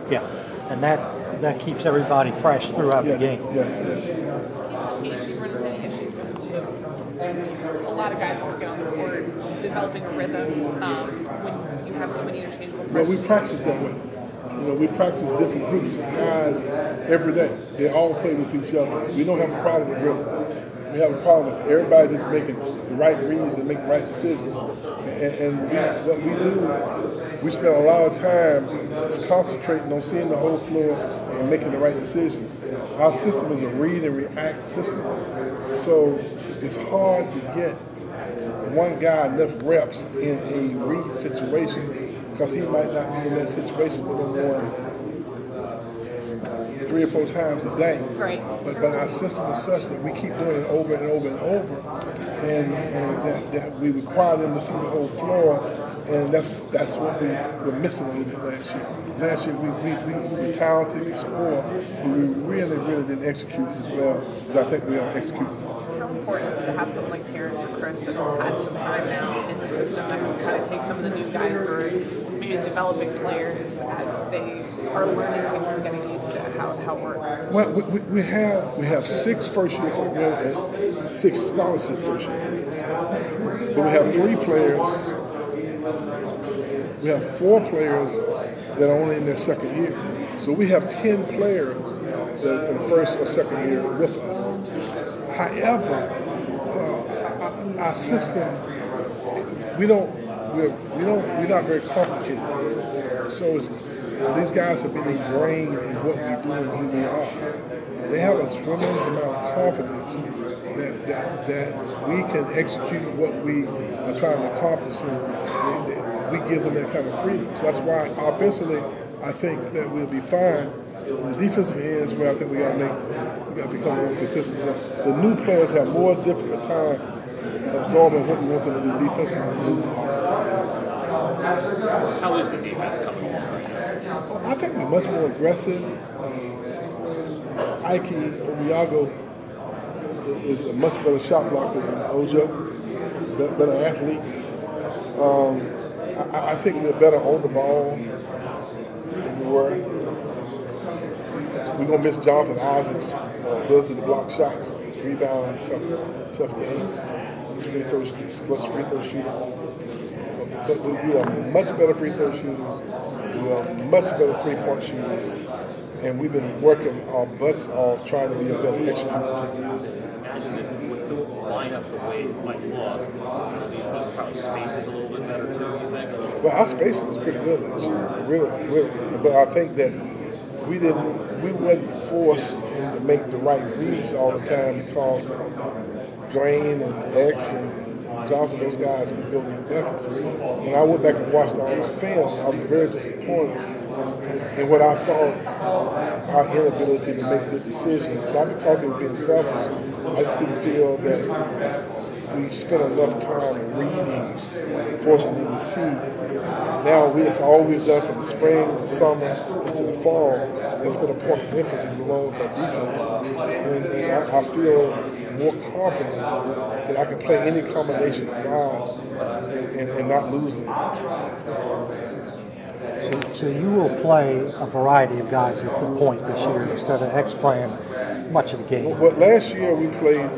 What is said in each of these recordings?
Yeah, and that keeps everybody fresh throughout the game. Yes. Case you run into any issues with a lot of guys working on the court, developing a rhythm when you have so many interchangeable Well, we parts? practice that way. We practice different groups of guys every day. They all play with each other. We don't have a problem with rhythm. We have a problem with everybody just making the right reads and making the right decisions. What we do, we spend a lot of time just concentrating on seeing the whole floor and making the right decisions. Our system is a read and react system. So it's hard to get one guy enough reps in a read situation because he might not be in that situation with no more 3 or 4 times a day. Right. But our system is such that we keep doing it over and over and over, and that we require them to see the whole floor, and that's what we were missing a little bit last year. Last year we were talented, we scored, but we really didn't execute as well as I think we are executing. How important is it to have someone like Terrence or Chris that have had some time now in the system that can kind of take some of the new guys or maybe developing players as they are learning things and getting used to how it works? Well, we have 6 first-year players and 6 scholarship first-year players. But we have 3 players. We have 4 players that are only in their second year. So we have 10 players that are in the first or second year with us. However, our system, we're not very complicated. So these guys have been ingrained in what we do and who we are. They have a tremendous amount of confidence that we can execute what we are trying to accomplish, and we give them that kind of freedom. So that's why offensively, I think that we'll be fine. And the defensive end is where I think we got to become more consistent. The new players have more difficult time absorbing what we want them to do defensively and losing offense. How is the defense coming along? I think we're much more aggressive. Ike Obiago is a much better shot blocker than Ojo, better athlete. I think we're better on the ball than we were. We're going to miss Jonathan Isaac's ability to block shots, rebound, tough games. He's free throw shooter. But we are much better free throw shooters. We are much better three-point shooters. And we've been working our butts off trying to be a better executor. Imagine that with the lineup the way it might look, do you think probably space is a little bit better too, you think? Well, our spacing was pretty good last year, really. But I think that we wasn't forced to make the right reads all the time because Drain and X and Jonathan, those guys could go get buckets. When I went back and watched all my films, I was very disappointed in what I thought our inability to make good decisions, not because they were being selfish. I just didn't feel that we spent enough time reading, forcing them to see. Now it's all we've done from the spring, the summer, into the fall. That's been a point of emphasis along with our defense. And I feel more confident that I can play any combination of guys and not lose it. So you will play a variety of guys at the point this year instead of X playing much of the game. Well, last year we played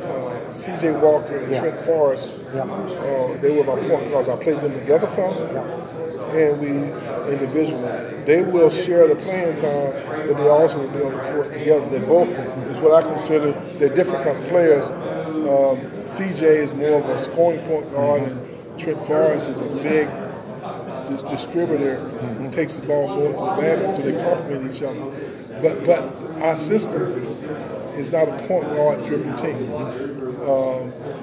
C.J. Walker and Trent Forrest. They were my point guards. I played them together some, and we individually. They will share the playing time, but they also will be on the court together. They both is what I consider they're different kind of players. C.J. is more of a scoring point guard, and Trent Forrest is a big distributor who takes the ball more to the basket, so they complement each other. But our system is not a point guard driven team.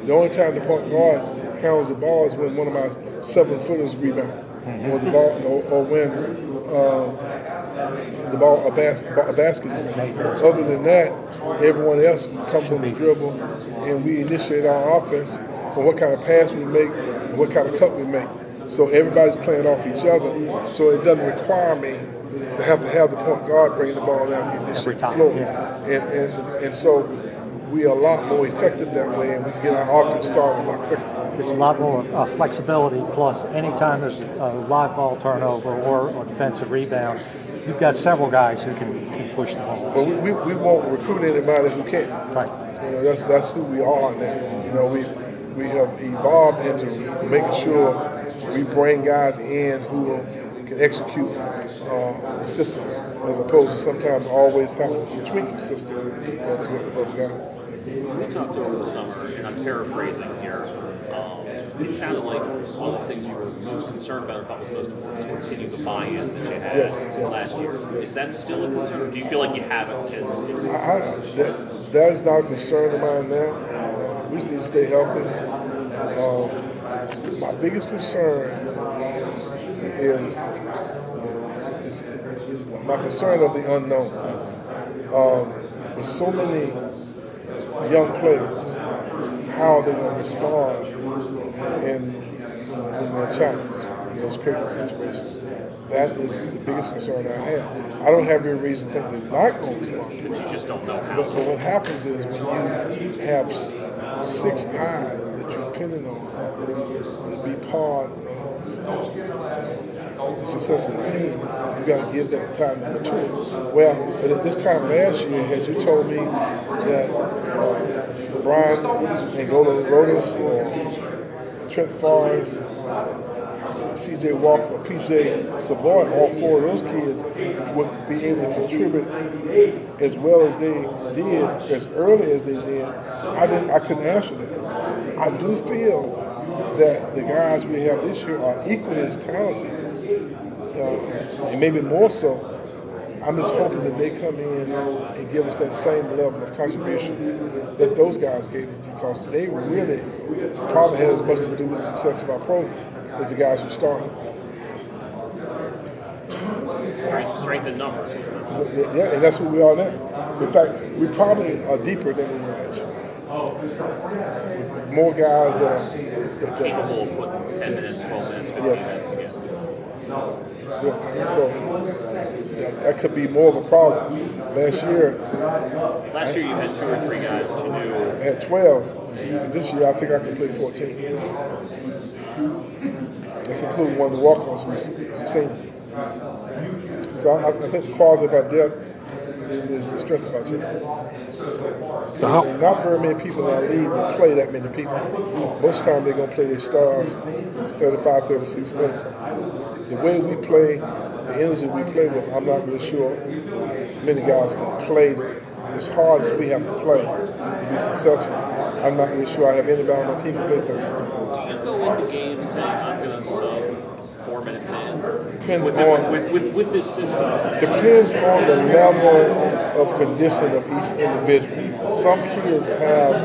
The only time the point guard handles the ball is when one of my 7-footers rebound, or the ball, or when a basket is made. Other than that, everyone else comes on the dribble, and we initiate our offense for what kind of pass we make and what kind of cut we make. So everybody's playing off each other, so it doesn't require me to have the point guard bring the ball down and initiate the floor. And so we are a lot more effective that way, and we get our offense started a lot quicker. It's a lot more flexibility, plus anytime there's a live ball turnover or a defensive rebound, you've got several guys who can push the ball. But we won't recruit anybody who can't. Right. You know, that's who we are now. You know, we have evolved into making sure we bring guys in who can execute the system, as opposed to sometimes always having to tweak the system for the guys. We talked over the summer, and I'm paraphrasing here. It sounded like one of the things you were most concerned about, or thought was most important, is continue the buy-in that you had Yes. last year. Is that still a concern? Do you feel like you have it? That is not a concern of mine now. We just need to stay healthy. My biggest concern is my concern of the unknown. With so many young players, how are they going to respond in their challenge, in those critical situations? That is the biggest concern I have. I don't have any reason to think they're not going to respond. But you just don't know how. But what happens is when you have 6 guys that you're depending on to be part of the success of the team, you got to give that time to mature. Well, but at this time last year, had you told me that Brian and Golden Rodas or Trent Forrest, C.J. Walker, P.J. Savoy, all 4 of those kids would be able to contribute as well as they did, as early as they did, I couldn't answer that. I do feel that the guys we have this year are equally as talented, and maybe more so. I'm just hoping that they come in and give us that same level of contribution that those guys gave us, because they really probably had as much to do with the success of our program as the guys who started. Strength in numbers. Yeah, and that's who we are now. In fact, we probably are deeper than we were last year. More guys that are Capable of putting 10 minutes, 12 minutes, 15 yes. minutes. Yeah. So that could be more of a problem. Last year You had 2 or 3 guys that you knew. I had 12, but this year I think I can play 14. That's including one of the walk-ons who's a senior. So I think the quality of our depth is the strength of our team. Not very many people in our league will play that many people. Most of the time they're going to play their stars 35, 36 minutes. The way we play, the energy we play with, I'm not really sure many guys can play as hard as we have to play to be successful. I'm not really sure I have anybody on my team who play 36 minutes. Do you go into games saying, I'm going to sub 4 minutes in? Depends with this system. Depends on the level of condition of each individual. Some kids have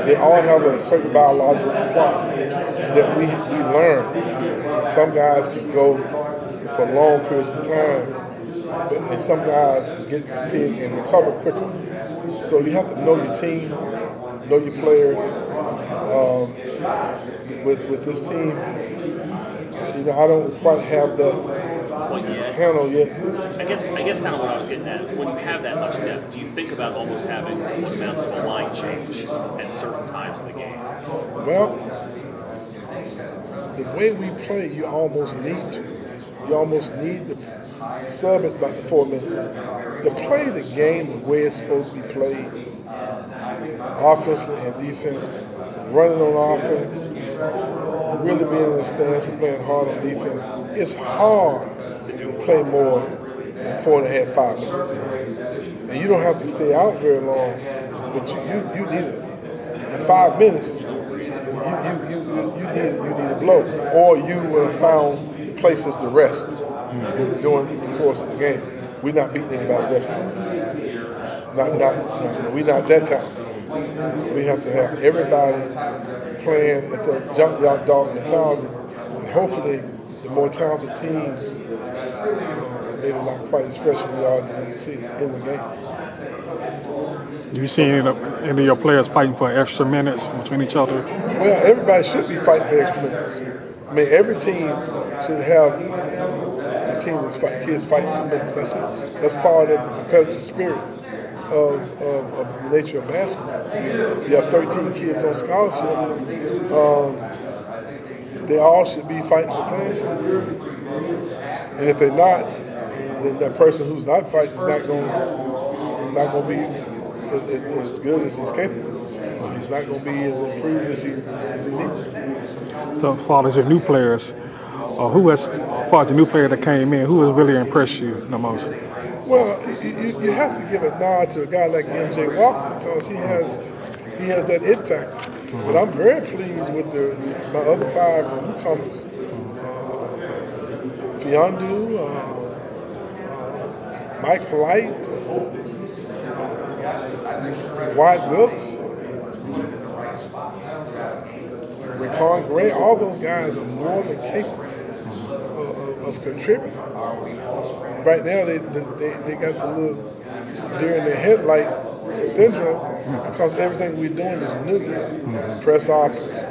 they all have a certain biological clock that we learn. Some guys can go for long periods of time, and some guys can get fatigued and recover quicker. So you have to know your team, know your players. With this team, I don't quite have that handle yet. I guess kind of what I was getting at, when you have that much depth, do you think about almost having amounts of a line change at certain times of the game? Well, the way we play, you almost need to. You almost need to sub at about 4 minutes. To play the game the way it's supposed to be played, offensively and defense, running on offense, really being in the stance and playing hard on defense, it's hard to play more than 4.5, 5 minutes. And you don't have to stay out very long, but you need it. In 5 minutes, you need a blow, or you would have found places to rest during the course of the game. We're not beating anybody resting. We're not that talented. We have to have everybody playing at that junkyard dog mentality, and hopefully the more talented teams, maybe not quite as fresh as we are at the end of the season, in the game. Do you see any of your players fighting for extra minutes between each other? Well, everybody should be fighting for extra minutes. I mean, every team should have a team that's kids fighting for minutes. That's it. That's part of the competitive spirit of the nature of basketball. You have 13 kids on scholarship. They all should be fighting for playing time. And if they're not, then that person who's not fighting is not going to be as good as he's capable. He's not going to be as improved as he needs. So, as far as your new players, as far as the new player that came in, who has really impressed you the most? Well, you have to give a nod to a guy like M.J. Walker because he has that it factor. But I'm very pleased with my other 5 newcomers. Fiondu, Mike Polite, Wyatt Wilkes, Recon Gray, all those guys are more than capable of contributing. Right now, they got the little deer in their headlight syndrome because everything we're doing is new. Press offense,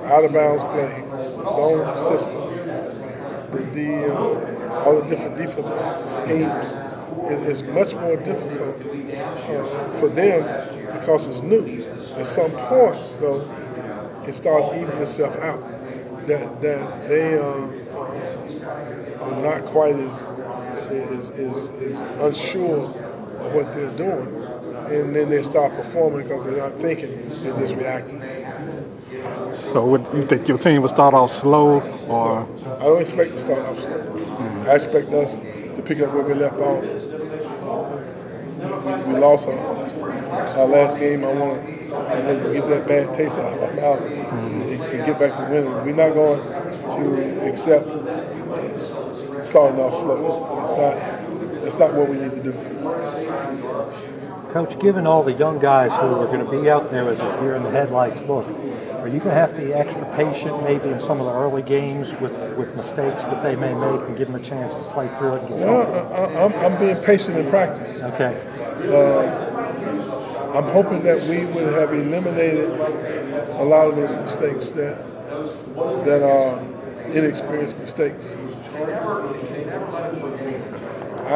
out of bounds play, zone systems, all the different defensive schemes. It's much more difficult for them because it's new. At some point, though, it starts evening itself out. That they are not quite as unsure of what they're doing, and then they start performing because they're not thinking; they're just reacting. So, you think your team will start off slow, or? No, I don't expect to start off slow. I expect us to pick up where we left off. We lost our last game. I want to get that bad taste out of our mouth and get back to winning. We're not going to accept starting off slow. It's not what we need to do. Coach, given all the young guys who are going to be out there as a deer in the headlights look, are you going to have to be extra patient maybe in some of the early games with mistakes that they may make and give them a chance to play through it? Well, I'm being patient in practice. Okay. I'm hoping that we would have eliminated a lot of those mistakes that are inexperienced mistakes.